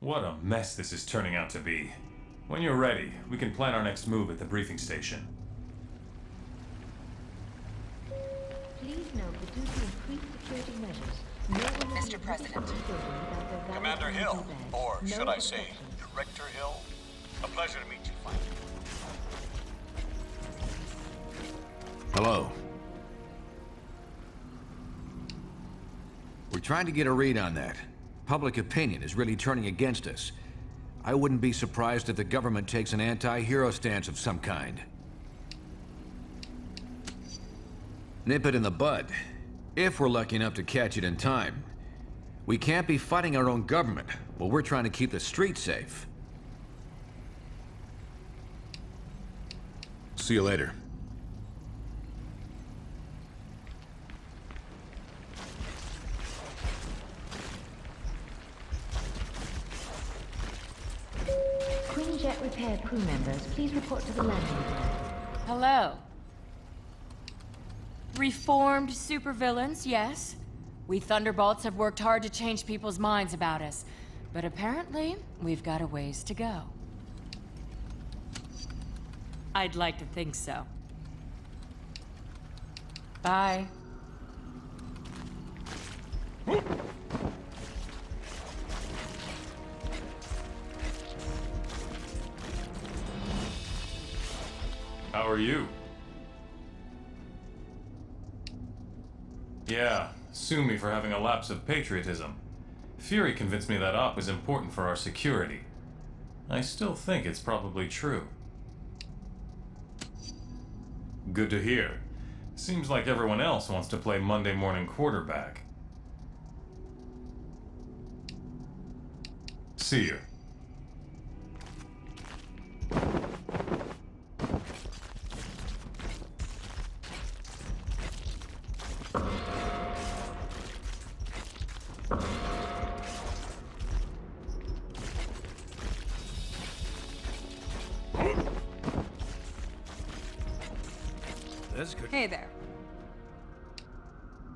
What a mess this is turning out to be. When you're ready, we can plan our next move at the briefing station. Please note that due to increased security measures, no one will Mr. President. Commander Hill, or should I say, Director Hill? A pleasure to meet you finally. Hello. We're trying to get a read on that. Public opinion is really turning against us. I wouldn't be surprised if the government takes an anti-hero stance of some kind. Nip it in the bud, if we're lucky enough to catch it in time. We can't be fighting our own government while we're trying to keep the streets safe. See you later. Quinjet repair crew members, please report to the landing pad. Hello. Reformed supervillains, yes. We Thunderbolts have worked hard to change people's minds about us, but apparently, we've got a ways to go. I'd like to think so. Bye. How are you? Yeah, sue me for having a lapse of patriotism. Fury convinced me that op was important for our security. I still think it's probably true. Good to hear. Seems like everyone else wants to play Monday morning quarterback. See you. Hey there.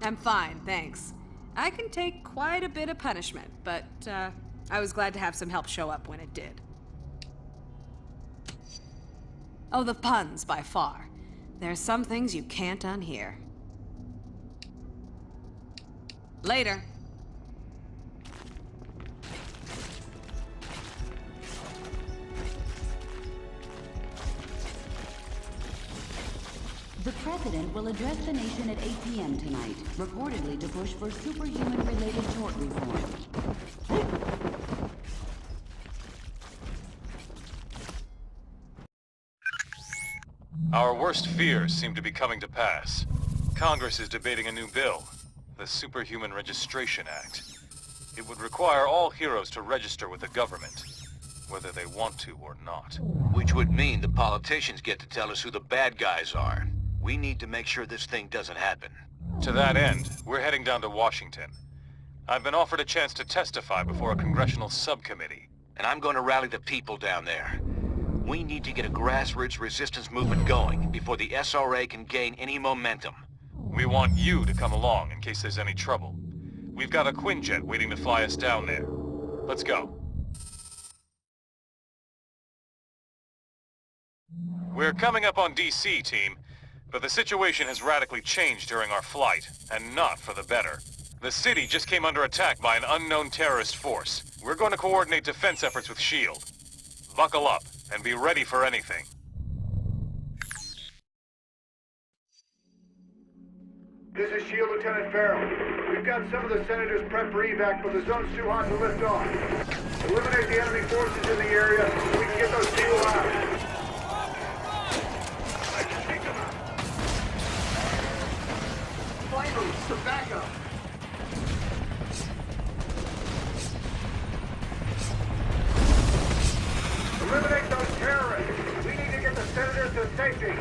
I'm fine, thanks. I can take quite a bit of punishment, but I was glad to have some help show up when it did. Oh, the puns, by far. There's some things you can't unhear. Later. The President will address the nation at 8 p.m. tonight, reportedly to push for superhuman-related tort reform. Our worst fears seem to be coming to pass. Congress is debating a new bill, the Superhuman Registration Act. It would require all heroes to register with the government, whether they want to or not. Which would mean the politicians get to tell us who the bad guys are. We need to make sure this thing doesn't happen. To that end, we're heading down to Washington. I've been offered a chance to testify before a congressional subcommittee. And I'm going to rally the people down there. We need to get a grassroots resistance movement going before the SRA can gain any momentum. We want you to come along in case there's any trouble. We've got a Quinjet waiting to fly us down there. Let's go. We're coming up on DC, team. But the situation has radically changed during our flight, and not for the better. The city just came under attack by an unknown terrorist force. We're going to coordinate defense efforts with S.H.I.E.L.D. Buckle up, and be ready for anything. This is S.H.I.E.L.D. Lieutenant Farrell. We've got some of the senators prepped for evac, but the zone's too hot to lift off. Eliminate the enemy forces in the area so we can get those people out. Some backup. Eliminate those terrorists. We need to get the senators to safety.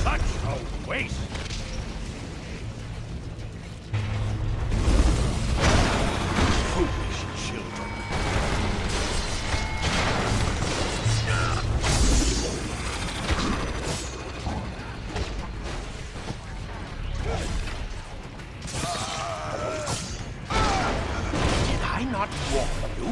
Such a waste! Foolish children. not warn you?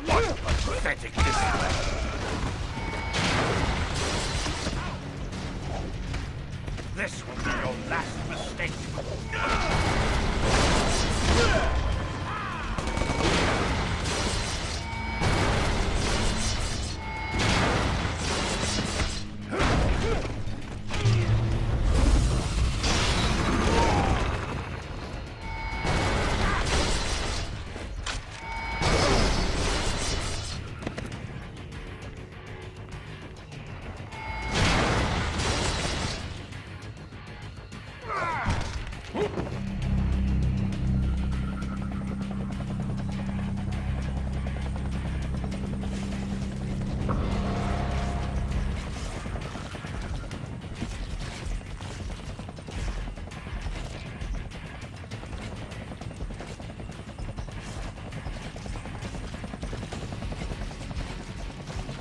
What a pathetic display! This will be your last mistake.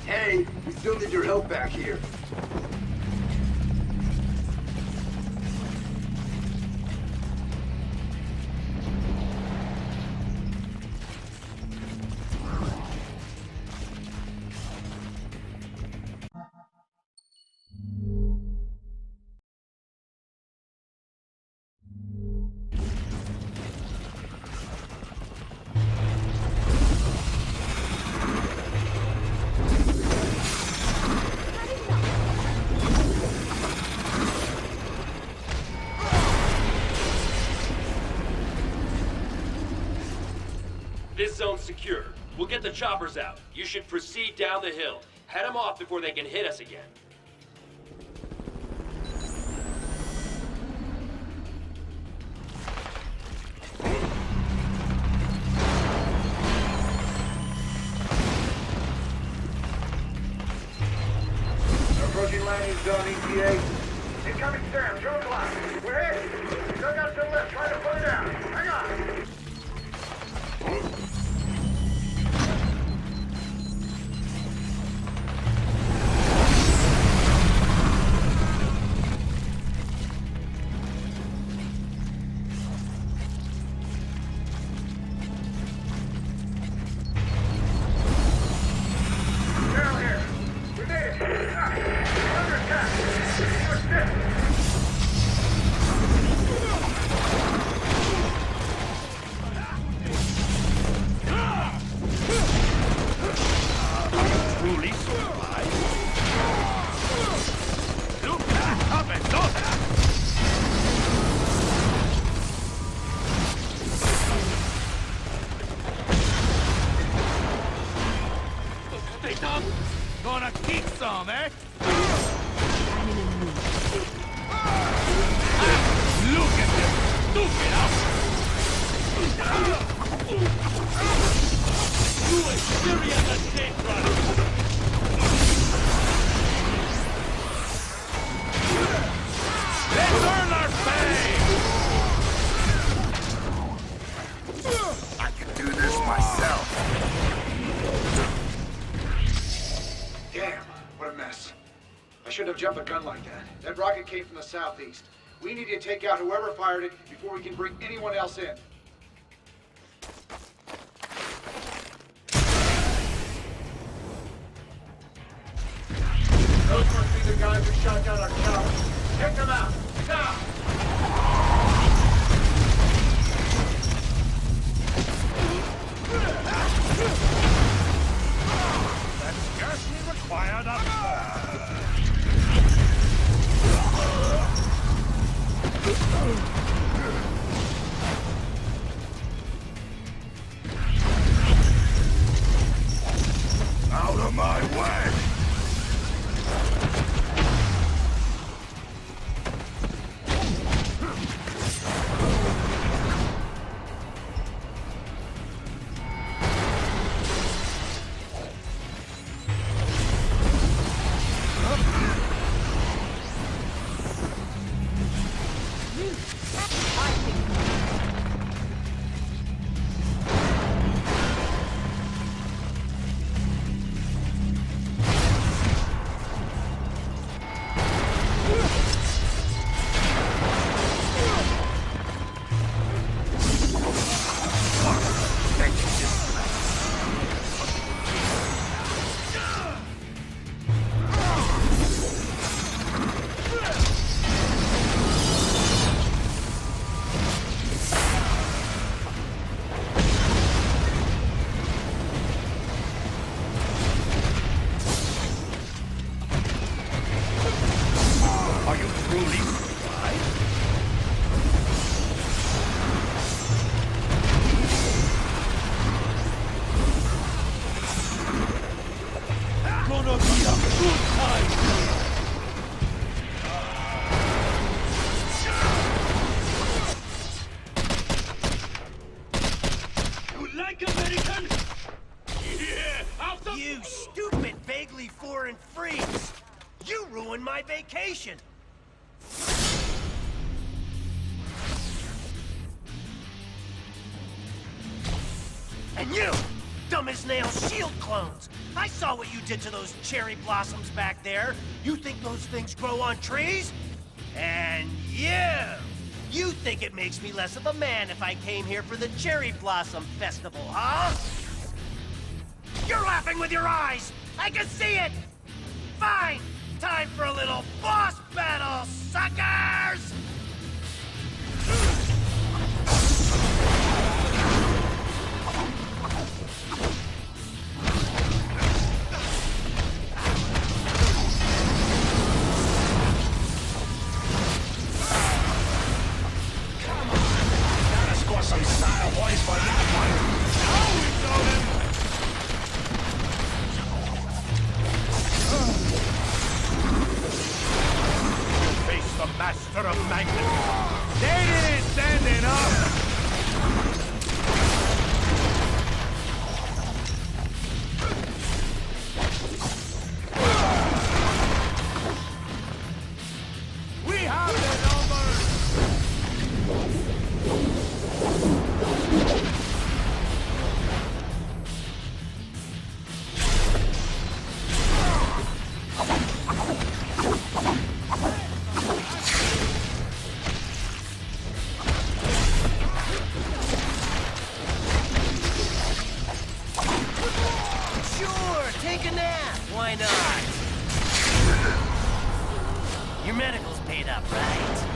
Hey, we still need your help back here. This zone's secure. We'll get the choppers out. You should proceed down the hill. Head them off before they can hit us again. Approaching landing zone, ETA. Incoming Sam, Joe Black. We're hit. Still got some left. Try to put it down. Hang on. Down here. We made it. Under attack. Push this. Truly surprised? Look up and They done? Gonna keep some, eh? Look at them! Stupid up! You as serious as Jake Runner! Let's earn our pay! I can do this myself. Damn, what a mess. I shouldn't have jumped a gun like that. That rocket came from the southeast. We need to take out whoever fired it before we can bring anyone else in. Those must be the guys who shot down our tower. Take them out, now! That scarcely required a out of my way! You like American? Yeah, you stupid, vaguely foreign freaks! You ruined my vacation! And you, dumb as nails shield clones! I saw what you did to those cherry blossoms back there. You think those things grow on trees? And you think it makes me less of a man if I came here for the Cherry Blossom Festival, huh? You're laughing with your eyes! I can see it! Fine! Time for a little boss battle, suckers! Some style points for that one. Face the master of magnet. There it is, standing up. We have the numbers. Take a nap. Why not? Your medical's paid up, right?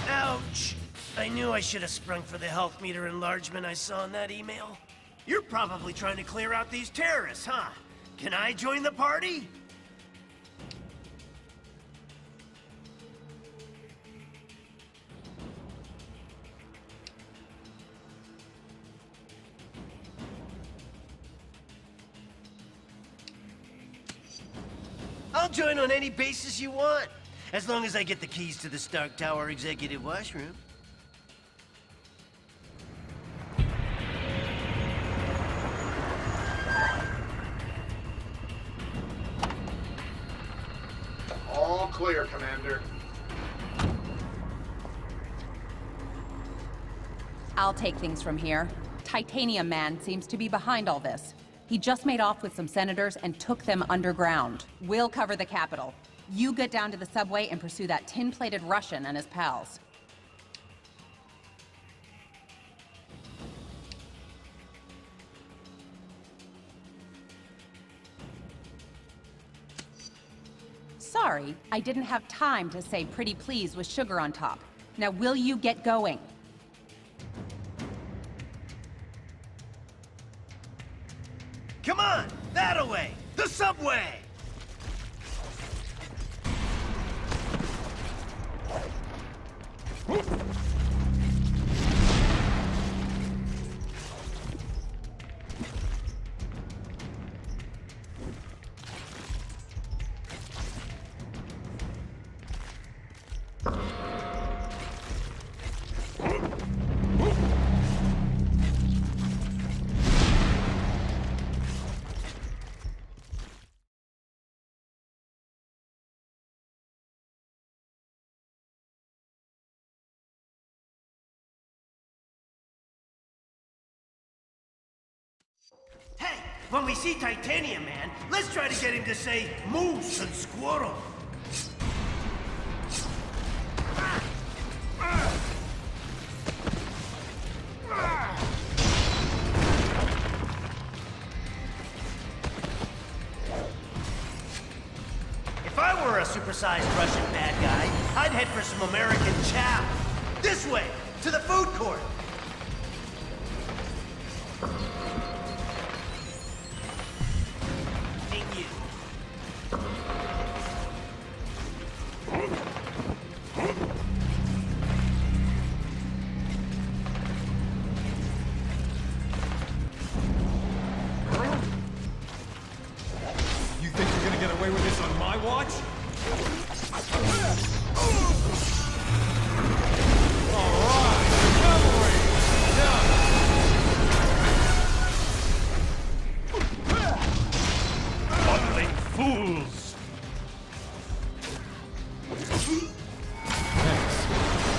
Ouch. I knew I should have sprung for the health meter enlargement I saw in that email. You're probably trying to clear out these terrorists, huh? Can I join the party? I'll join on any basis you want, as long as I get the keys to the Stark Tower executive washroom. All clear, Commander. I'll take things from here. Titanium Man seems to be behind all this. He just made off with some senators and took them underground. We'll cover the Capitol. You get down to the subway and pursue that tin-plated Russian and his pals. Sorry, I didn't have time to say pretty please with sugar on top. Now will you get going? Come on, that-a-way! The subway! Hey, when we see Titanium Man, let's try to get him to say moose and squirrel. If I were a supersized Russian bad guy, I'd head for some American chow. This way, to the food court. watch? Bumbling fools!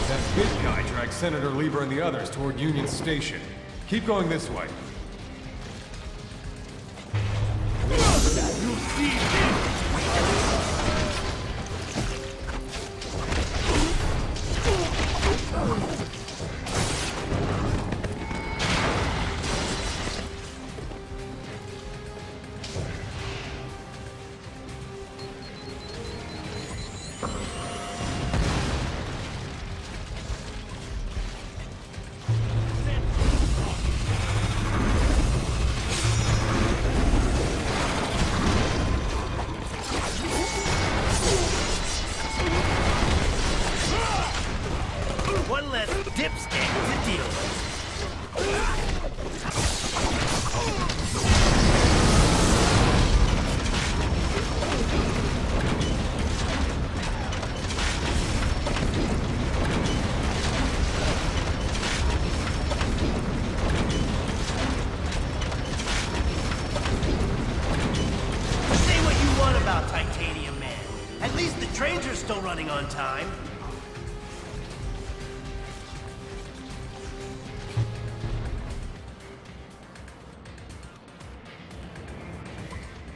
That big guy dragged Senator Lieber and the others toward Union Station. Keep going this way. You see this? One less dipstick to deal with. Say what you want about Titanium Man. At least the trains are still running on time.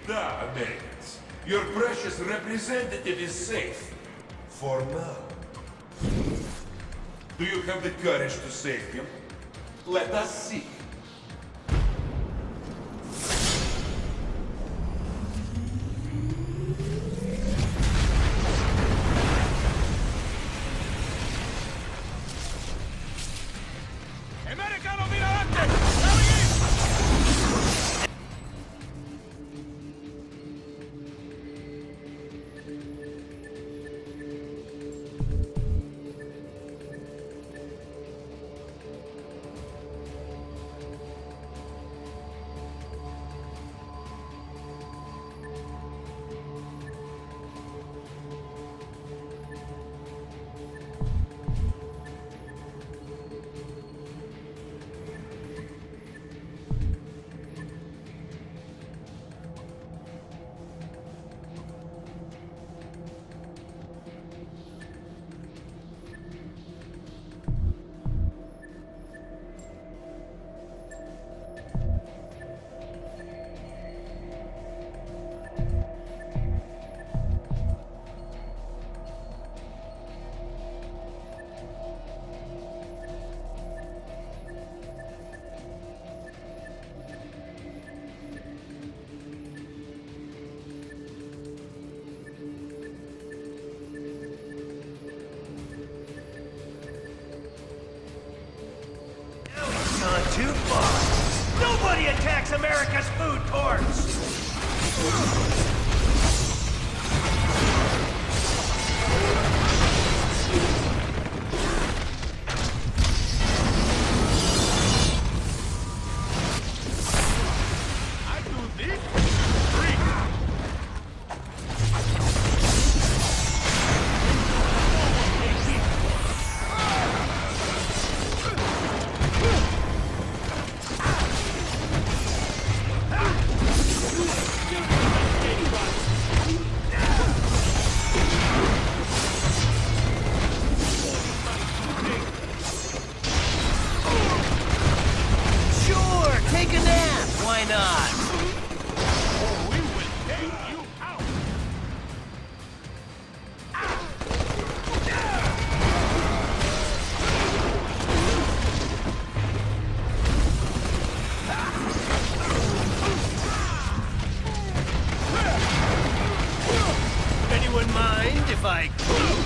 Now, Americans, your precious representative is safe. For now. Do you have the courage to save him? Let us see. Too far. Nobody attacks America's food courts! I do this. Take a nap, why not? Or we will take you out. Anyone mind if I gloat?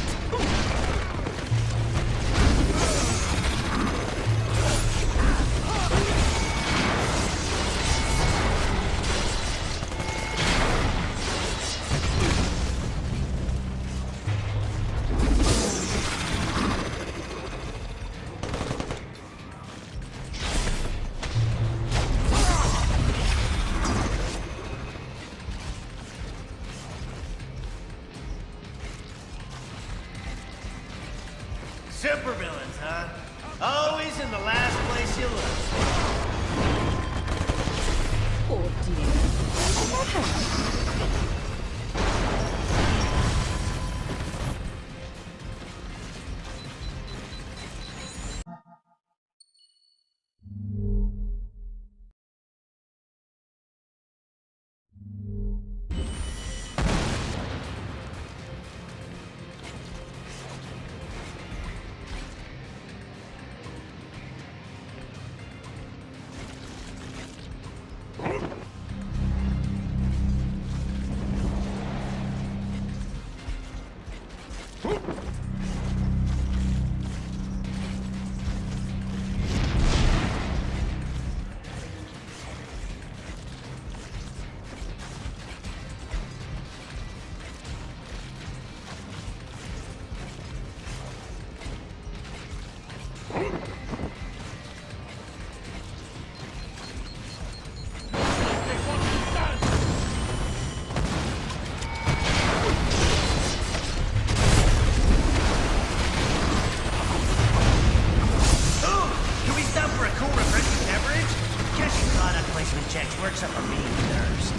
Slim checks works up a mean thirst.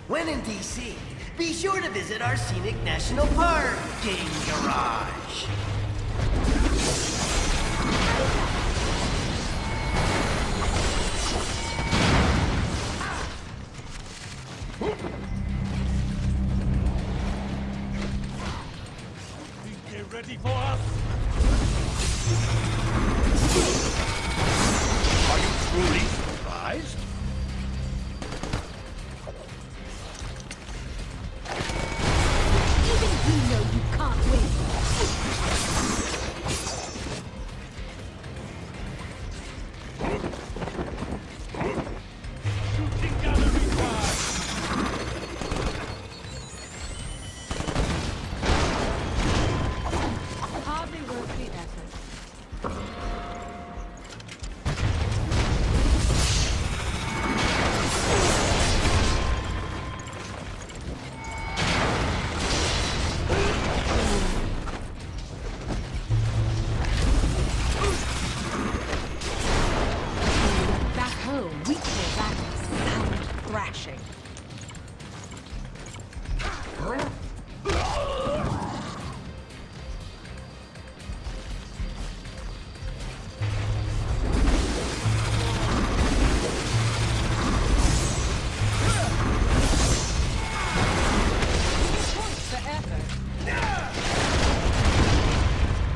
When in DC, be sure to visit our scenic national park, Game Garage. Think they're ready for us? Are you truly surprised? Even you know you can't win. Shooting gallery fire! Hardly worth the effort. Back home, we call that sound thrashing.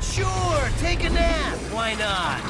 Sure, take a nap. Why not?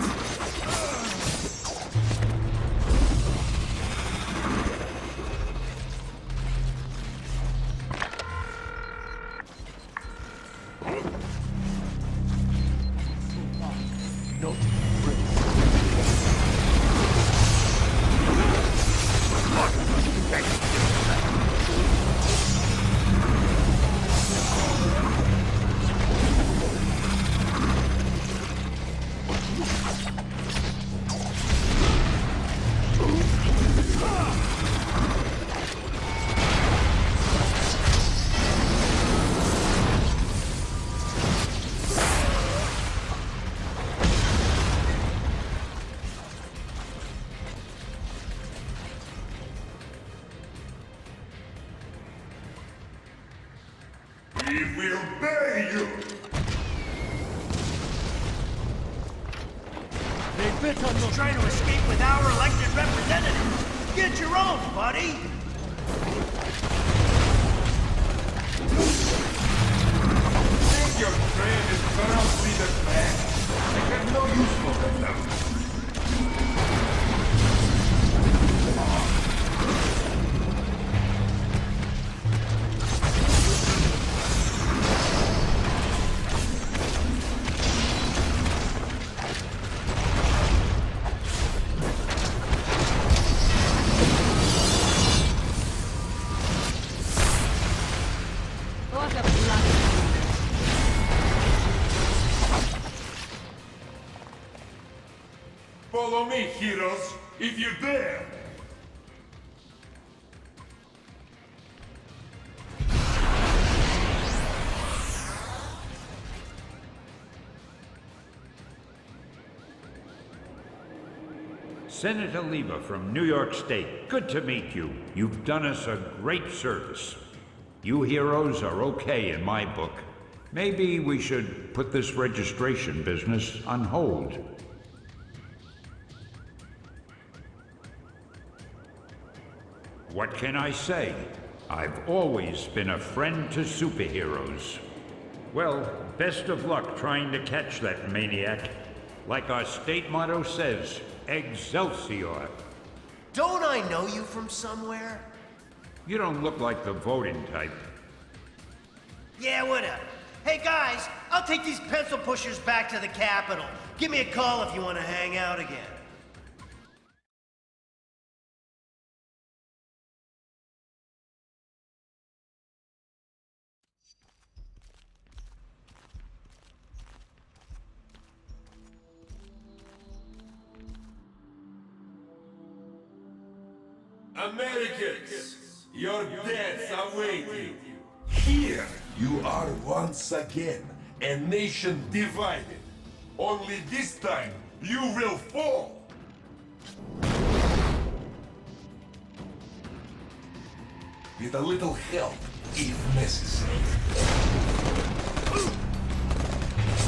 We will bury you! They bit on those trying to escape with our elected representative. Get your own, buddy. Think your friend is gonna be the man. I have no use for them. What a bloody... Follow me, heroes, if you dare! Senator Lieber from New York State, good to meet you. You've done us a great service. You heroes are okay in my book. Maybe we should put this registration business on hold. What can I say? I've always been a friend to superheroes. Well, best of luck trying to catch that maniac. Like our state motto says, Excelsior. Don't I know you from somewhere? You don't look like the voting type. Yeah, whatever. Hey guys, I'll take these pencil pushers back to the Capitol. Give me a call if you want to hang out again. Americans, your deaths await you. Here you are once again, a nation divided. Only this time, you will fall. With a little help, if necessary.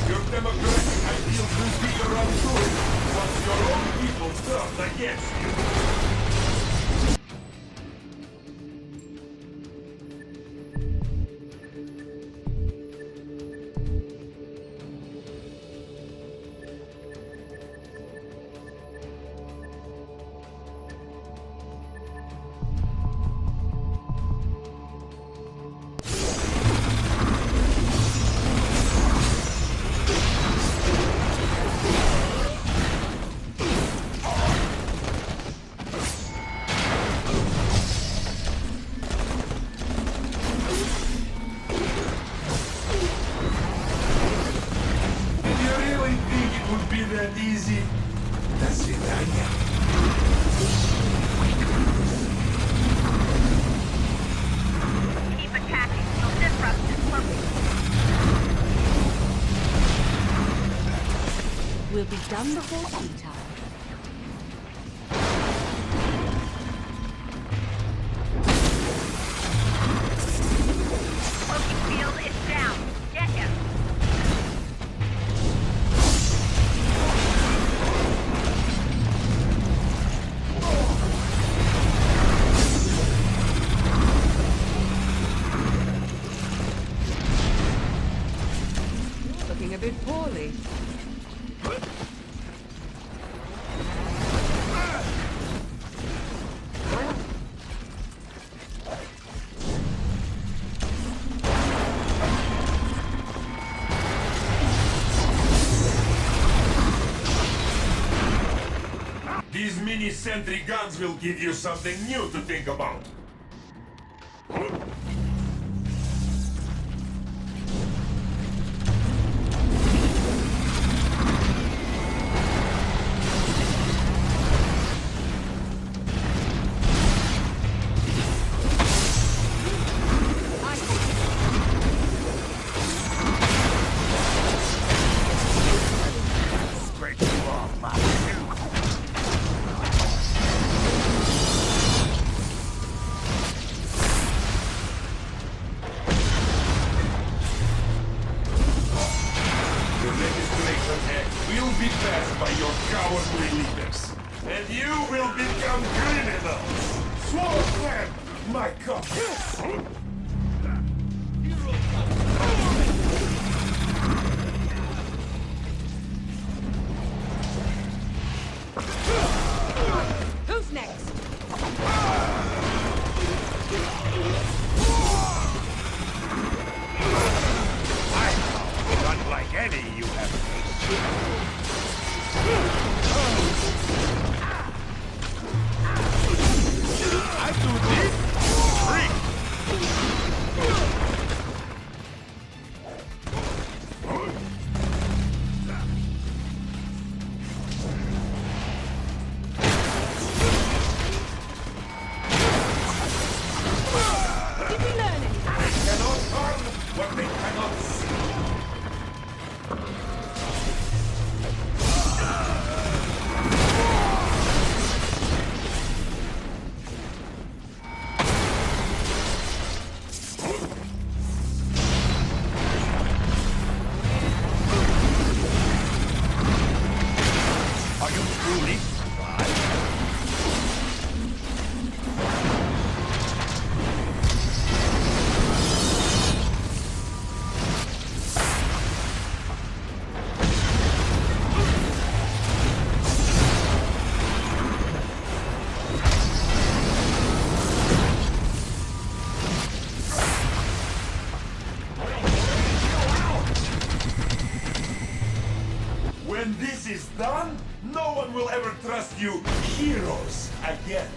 Your democratic ideals will be around soon, once your own people turn against you. Easy. До свидания. Keep attacking. You'll disrupt this focus. We'll be done before tea time. Cloaking field is down. Get him. Looking a bit poorly. These mini-sentry guns will give you something new to think about. Will be passed by your cowardly leaders, and you will become criminals. Swallow them, my copy. Who's next? Not like any you have faced. I do this free. Did we learn anything? They cannot harm what they cannot see. Are you truly surprised? When this is done, no one will ever trust you heroes again.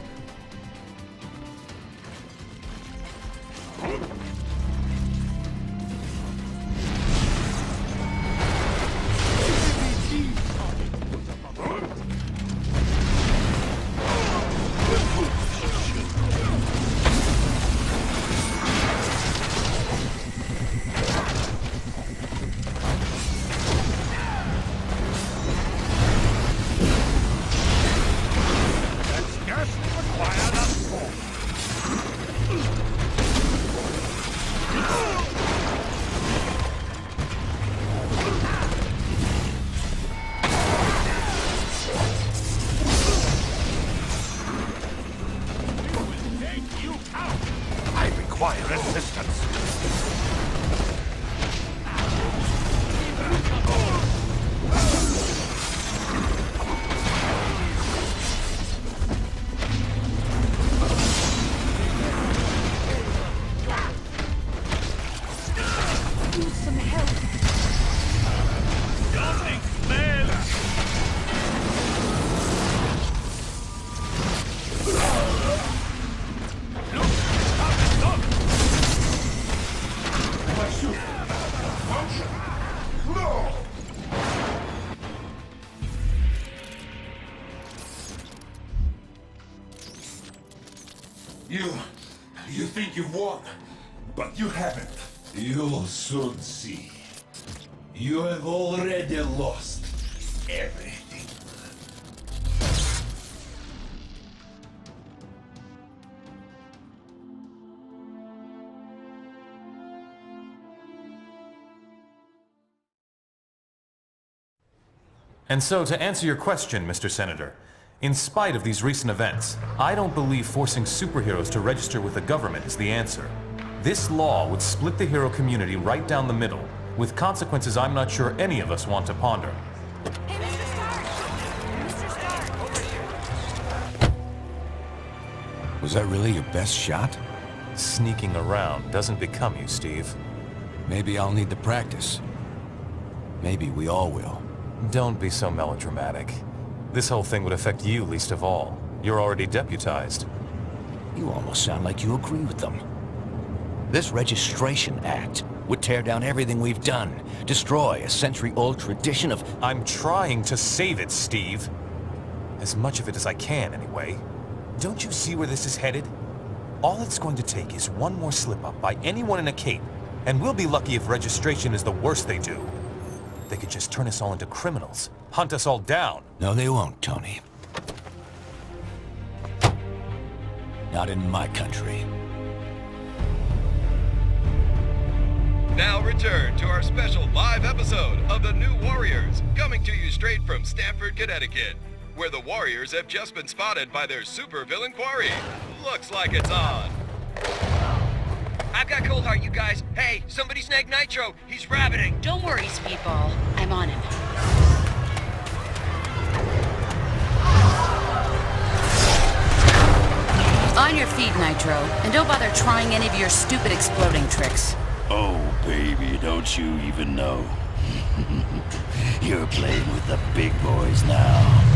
You think you've won, but you haven't. You'll soon see. You have already lost everything. And so, to answer your question, Mr. Senator, in spite of these recent events, I don't believe forcing superheroes to register with the government is the answer. This law would split the hero community right down the middle, with consequences I'm not sure any of us want to ponder. Hey, Mr. Stark! Mr. Stark! Over here! Was that really your best shot? Sneaking around doesn't become you, Steve. Maybe I'll need to practice. Maybe we all will. Don't be so melodramatic. This whole thing would affect you least of all. You're already deputized. You almost sound like you agree with them. This Registration Act would tear down everything we've done, destroy a century-old tradition of... I'm trying to save it, Steve. As much of it as I can, anyway. Don't you see where this is headed? All it's going to take is one more slip-up by anyone in a cape, and we'll be lucky if registration is the worst they do. They could just turn us all into criminals, hunt us all down. No, they won't, Tony. Not in my country. Now return to our special live episode of The New Warriors, coming to you straight from Stamford, Connecticut, where the Warriors have just been spotted by their supervillain quarry. Looks like it's on. I've got Coldheart, you guys. Hey, somebody snag Nitro. He's rabbiting. Don't worry, Speedball. I'm on him. On your feet, Nitro. And don't bother trying any of your stupid exploding tricks. Oh, baby, don't you even know? You're playing with the big boys now.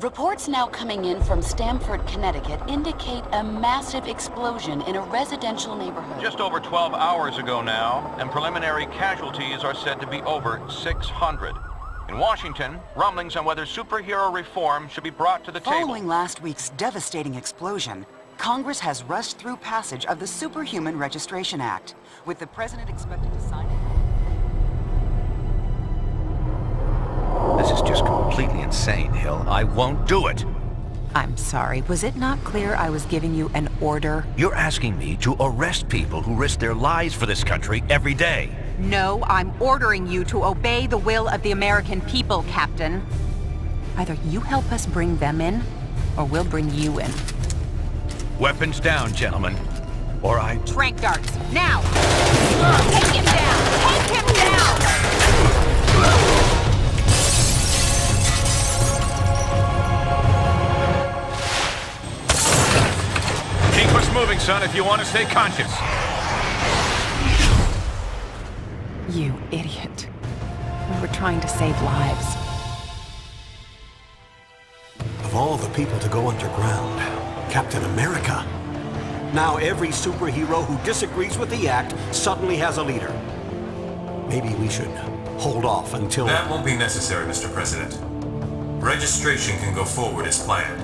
Reports now coming in from Stamford, Connecticut indicate a massive explosion in a residential neighborhood. Just over 12 hours ago now, and preliminary casualties are said to be over 600. In Washington, rumblings on whether superhero reform should be brought to the table. Following last week's devastating explosion, Congress has rushed through passage of the Superhuman Registration Act, with the president expected to sign it. This is just completely insane, Hill. I won't do it. I'm sorry, was it not clear I was giving you an order? You're asking me to arrest people who risk their lives for this country every day. No, I'm ordering you to obey the will of the American people, Captain. Either you help us bring them in, or we'll bring you in. Weapons down, gentlemen. Or I... Trank darts, now! Take him down! Take him down! Keep us moving, son, if you want to stay conscious. You idiot. We were trying to save lives. Of all the people to go underground, Captain America. Now every superhero who disagrees with the act suddenly has a leader. Maybe we should hold off until... That won't be necessary, Mr. President. Registration can go forward as planned.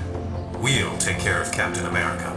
We'll take care of Captain America.